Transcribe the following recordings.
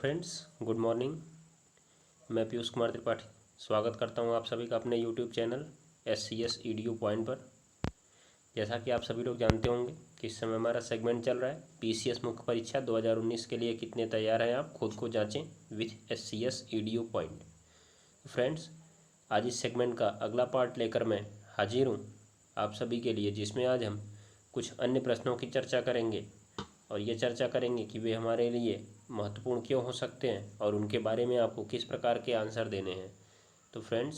Friends, good morning. मैं पीयूष कुमार त्रिपाठी स्वागत करता हूं आप सभी का अपने YouTube channel SCS EDU point पर। जैसा कि आप सभी लोग जानते होंगे कि इस समय हमारा सेगमेंट चल रहा है PCS मुख्य परीक्षा 2019 के लिए कितने तैयार हैं आप, खुद को जांचें with SCS EDU point. Friends, आज इस सेगमेंट का अगला पार्ट लेकर मैं हाजिर हूँ आप सभी के लिए, जिसमें आज हम कुछ अन्य प्रश्नों की चर्चा करेंगे और ये चर्चा करेंगे कि वे हमारे लिए महत्वपूर्ण क्यों हो सकते हैं और उनके बारे में आपको किस प्रकार के आंसर देने हैं। तो फ्रेंड्स,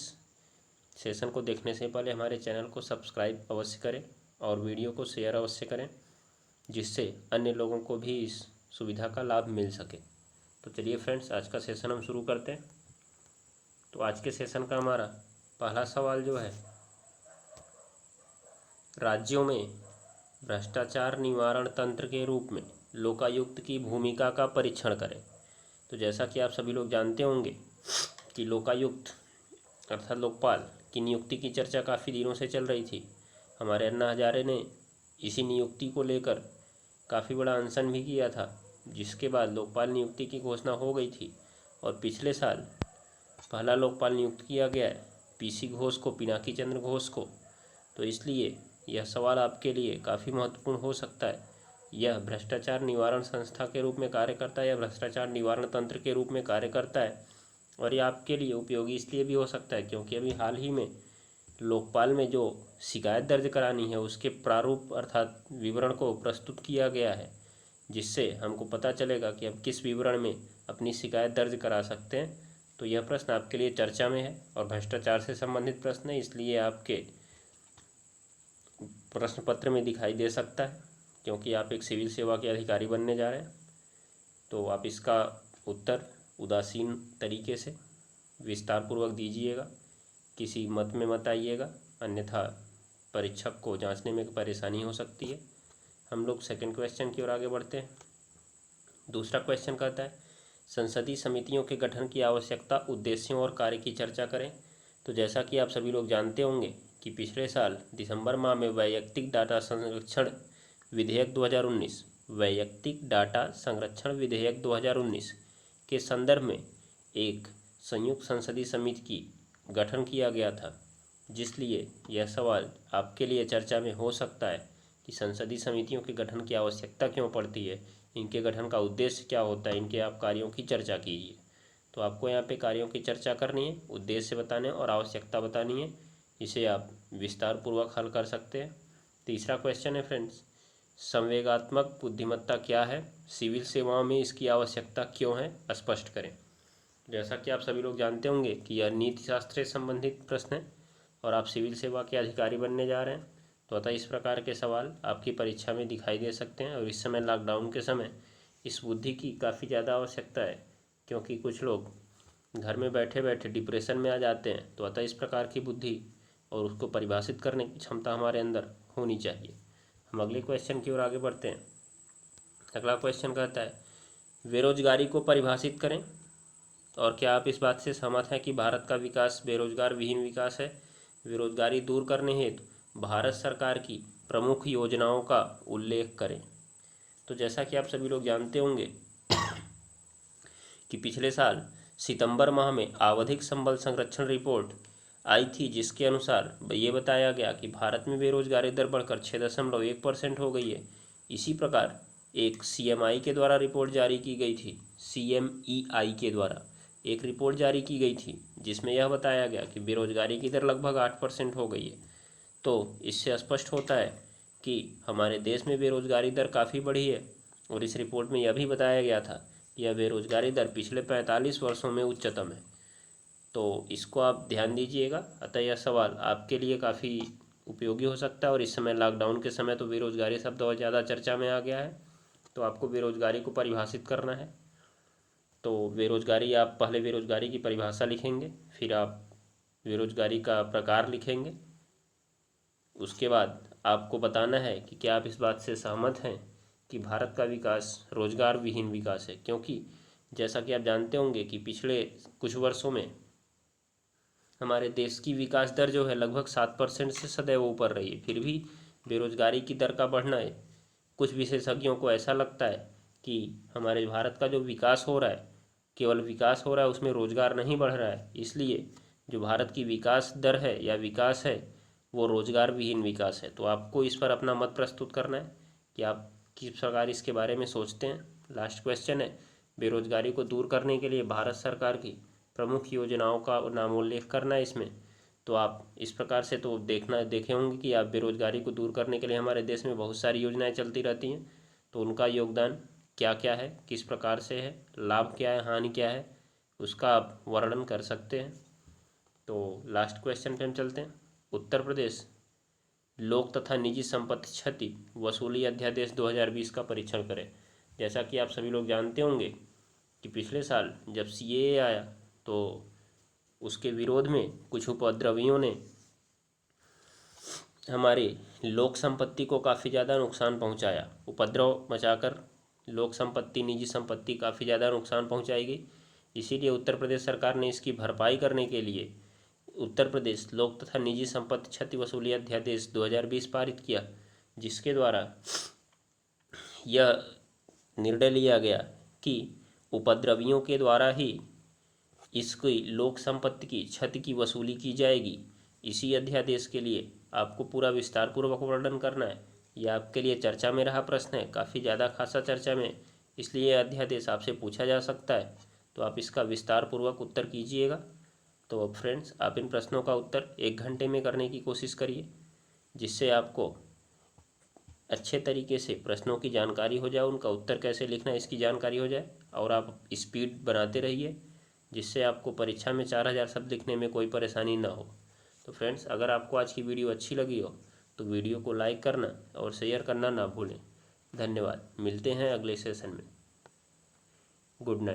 सेशन को देखने से पहले हमारे चैनल को सब्सक्राइब अवश्य करें और वीडियो को शेयर अवश्य करें, जिससे अन्य लोगों को भी इस सुविधा का लाभ मिल सके। तो चलिए फ्रेंड्स, आज का सेशन हम शुरू करते हैं। तो आज के सेशन का हमारा पहला सवाल जो है, राज्यों में भ्रष्टाचार निवारण तंत्र के रूप में लोकायुक्त की भूमिका का परीक्षण करें। तो जैसा कि आप सभी लोग जानते होंगे कि लोकायुक्त अर्थात लोकपाल की नियुक्ति की चर्चा काफ़ी दिनों से चल रही थी। हमारे अन्ना हजारे ने इसी नियुक्ति को लेकर काफ़ी बड़ा अनशन भी किया था, जिसके बाद लोकपाल नियुक्ति की घोषणा हो गई थी और पिछले साल पहला लोकपाल नियुक्त किया गया है PC घोष को, पिनाकी चंद्र घोष को। तो इसलिए यह सवाल आपके लिए काफ़ी महत्वपूर्ण हो सकता है। यह भ्रष्टाचार निवारण संस्था के रूप में कार्य करता है या भ्रष्टाचार निवारण तंत्र के रूप में कार्य करता है, और ये आपके लिए उपयोगी इसलिए भी हो सकता है क्योंकि अभी हाल ही में लोकपाल में जो शिकायत दर्ज करानी है उसके प्रारूप अर्थात विवरण को प्रस्तुत किया गया है, जिससे हमको पता चलेगा कि अब किस विवरण में अपनी शिकायत दर्ज करा सकते हैं। तो यह प्रश्न आपके लिए चर्चा में है और भ्रष्टाचार से संबंधित प्रश्न है, इसलिए आपके प्रश्न पत्र में दिखाई दे सकता है क्योंकि आप एक सिविल सेवा के अधिकारी बनने जा रहे हैं। तो आप इसका उत्तर उदासीन तरीके से विस्तारपूर्वक दीजिएगा, किसी मत में मत आइएगा, अन्यथा परीक्षक को जांचने में परेशानी हो सकती है। हम लोग सेकंड क्वेश्चन की ओर आगे बढ़ते हैं। दूसरा क्वेश्चन कहता है, संसदीय समितियों के गठन की आवश्यकता, उद्देश्यों और कार्य की चर्चा करें। तो जैसा कि आप सभी लोग जानते होंगे कि पिछले साल दिसंबर माह में वैयक्तिक डाटा संरक्षण विधेयक 2019 वैयक्तिक डाटा संरक्षण विधेयक 2019 के संदर्भ में एक संयुक्त संसदीय समिति की गठन किया गया था, जिसलिए यह सवाल आपके लिए चर्चा में हो सकता है कि संसदीय समितियों के गठन की आवश्यकता क्यों पड़ती है, इनके गठन का उद्देश्य क्या होता है, इनके आप कार्यों की चर्चा कीजिए। तो आपको यहाँ पे कार्यों की चर्चा करनी है, उद्देश्य बताने और आवश्यकता बतानी है। इसे आप विस्तार पूर्वक हल कर सकते हैं। तीसरा क्वेश्चन है फ्रेंड्स, संवेगात्मक बुद्धिमत्ता क्या है, सिविल सेवाओं में इसकी आवश्यकता क्यों है, स्पष्ट करें। जैसा कि आप सभी लोग जानते होंगे कि यह नीति शास्त्र से संबंधित प्रश्न है और आप सिविल सेवा के अधिकारी बनने जा रहे हैं, तो अतः इस प्रकार के सवाल आपकी परीक्षा में दिखाई दे सकते हैं। और इस समय लॉकडाउन के समय इस बुद्धि की काफ़ी ज़्यादा आवश्यकता है, क्योंकि कुछ लोग घर में बैठे बैठे डिप्रेशन में आ जाते हैं। तो अतः इस प्रकार की बुद्धि और उसको परिभाषित करने की क्षमता हमारे अंदर होनी चाहिए। हम अगले क्वेश्चन की ओर आगे बढ़ते हैं। अगला क्वेश्चन कहता है, बेरोजगारी को परिभाषित करें और क्या आप इस बात से सहमत हैं कि भारत का विकास बेरोजगार विहीन विकास है। बेरोजगारी दूर करने हेतु भारत सरकार की प्रमुख योजनाओं का उल्लेख करें। तो जैसा कि आप सभी लोग जानते होंगे कि पिछले साल सितंबर माह में आवधिक संबल संरक्षण रिपोर्ट आई थी, जिसके अनुसार ये बताया गया कि भारत में बेरोजगारी दर बढ़कर 6.1% हो गई है। इसी प्रकार एक CMI के द्वारा रिपोर्ट जारी की गई थी, CMEI के द्वारा एक रिपोर्ट जारी की गई थी, जिसमें यह बताया गया कि बेरोजगारी की दर लगभग 8% हो गई है। तो इससे स्पष्ट होता है कि हमारे देश में बेरोजगारी दर काफ़ी बढ़ी है। और इस रिपोर्ट में यह भी बताया गया था कि यह बेरोजगारी दर पिछले 45 वर्षों में उच्चतम है। तो इसको आप ध्यान दीजिएगा। अतः यह सवाल आपके लिए काफ़ी उपयोगी हो सकता है। और इस समय लॉकडाउन के समय तो बेरोजगारी शब्द और ज़्यादा चर्चा में आ गया है, तो आपको बेरोजगारी को परिभाषित करना है। तो बेरोजगारी, आप पहले बेरोजगारी की परिभाषा लिखेंगे, फिर आप बेरोजगारी का प्रकार लिखेंगे। उसके बाद आपको बताना है कि क्या आप इस बात से सहमत हैं कि भारत का विकास रोजगार विहीन विकास है, क्योंकि जैसा कि आप जानते होंगे कि पिछले कुछ वर्षों में हमारे देश की विकास दर जो है लगभग 7% से सदैव ऊपर रही है। फिर भी बेरोजगारी की दर का बढ़ना है, कुछ विशेषज्ञों को ऐसा लगता है कि हमारे भारत का जो विकास हो रहा है केवल विकास हो रहा है, उसमें रोजगार नहीं बढ़ रहा है। इसलिए जो भारत की विकास दर है या विकास है वो रोजगार विहीन विकास है। तो आपको इस पर अपना मत प्रस्तुत करना है कि आप किस प्रकार इसके बारे में सोचते हैं। लास्ट क्वेश्चन है, बेरोजगारी को दूर करने के लिए भारत सरकार की प्रमुख योजनाओं का नामोल्लेख करना है इसमें। तो आप इस प्रकार से तो देखे होंगे कि आप बेरोजगारी को दूर करने के लिए हमारे देश में बहुत सारी योजनाएं चलती रहती हैं, तो उनका योगदान क्या क्या है, किस प्रकार से है, लाभ क्या है, हानि क्या है, उसका आप वर्णन कर सकते हैं। तो लास्ट क्वेश्चन पे हम चलते हैं। उत्तर प्रदेश लोक तथा निजी संपत्ति क्षति वसूली अध्यादेश 2020 का परीक्षण करें। जैसा कि आप सभी लोग जानते होंगे कि पिछले साल जब CAA आया तो उसके विरोध में कुछ उपद्रवियों ने हमारे लोक संपत्ति को काफ़ी ज़्यादा नुकसान पहुंचाया। उपद्रव मचाकर लोक संपत्ति, निजी संपत्ति काफ़ी ज़्यादा नुकसान पहुंचाई गई। इसीलिए उत्तर प्रदेश सरकार ने इसकी भरपाई करने के लिए उत्तर प्रदेश लोक तथा निजी संपत्ति क्षति वसूली अध्यादेश 2020 पारित किया, जिसके द्वारा यह निर्णय लिया गया कि उपद्रवियों के द्वारा ही इसकी लोक संपत्ति की क्षति की वसूली की जाएगी। इसी अध्यादेश के लिए आपको पूरा विस्तार पूर्वक वर्णन करना है। यह आपके लिए चर्चा में रहा प्रश्न है, काफ़ी ज़्यादा खासा चर्चा में, इसलिए अध्यादेश आपसे पूछा जा सकता है। तो आप इसका विस्तार पूर्वक उत्तर कीजिएगा। तो फ्रेंड्स, आप इन प्रश्नों का उत्तर 1 घंटे में करने की कोशिश करिए, जिससे आपको अच्छे तरीके से प्रश्नों की जानकारी हो जाए, उनका उत्तर कैसे लिखना है इसकी जानकारी हो जाए, और आप स्पीड बनाते रहिए, जिससे आपको परीक्षा में 4000 शब्द लिखने में कोई परेशानी ना हो। तो फ्रेंड्स, अगर आपको आज की वीडियो अच्छी लगी हो तो वीडियो को लाइक करना और शेयर करना ना भूलें। धन्यवाद। मिलते हैं अगले सेशन में। Good night.